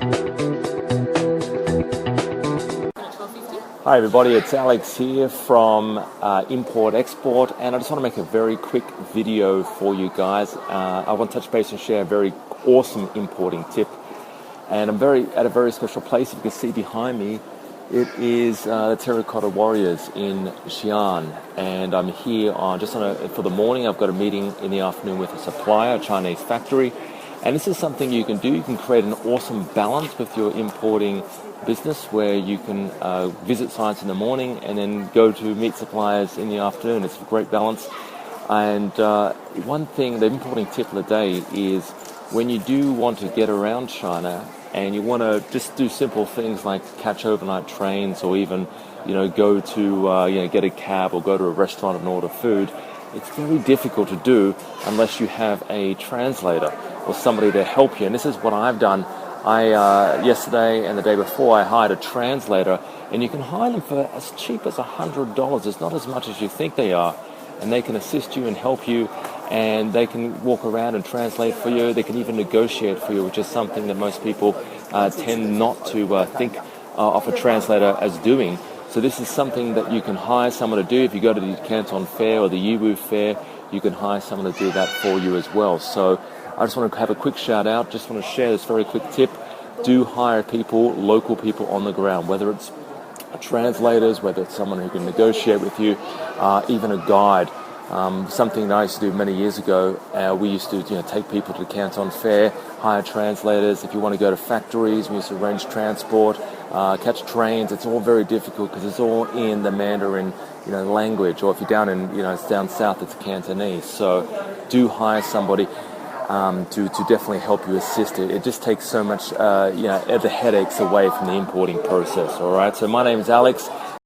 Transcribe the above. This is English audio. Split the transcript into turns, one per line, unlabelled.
Hi everybody, it's Alex here from Import Export, and I just want to make a very quick video for you guys. I want to touch base and share a very awesome importing tip, and I'm at a very special place. If you can see behind me, it is the Terracotta Warriors in Xi'an, and I'm here for the morning. I've got a meeting in the afternoon with a supplier, a Chinese factory, and this is something you can do. You can create an awesome balance with your importing business where you can visit sites in the morning and then go to meet suppliers in the afternoon. It's a great balance. And one thing, the importing tip of the day is when you do want to get around China and you want to just do simple things like catch overnight trains or even go to get a cab or go to a restaurant and order food, it's very difficult to do unless you have a translator or somebody to help you. And this is what I've done. Yesterday and the day before, I hired a translator, and you can hire them for as cheap as $100. It's not as much as you think they are, and they can assist you and help you, and they can walk around and translate for you. They can even negotiate for you, which is something that most people tend not to think of a translator as doing. So this is something that you can hire someone to do. If you go to the Canton Fair or the Yiwu Fair, you can hire someone to do that for you as well. So I just want to have a quick shout out, just want to share this very quick tip. Do hire people, local people on the ground, whether it's translators, whether it's someone who can negotiate with you, even a guide. Something that I used to do many years ago, we used to take people to the Canton Fair, hire translators. If you want to go to factories, we used to arrange transport, catch trains. It's all very difficult because it's all in the Mandarin language, or if you're down it's down south, it's Cantonese. So do hire somebody to definitely help you assist it. It just takes so much, the headaches away from the importing process. All right. So my name is Alex.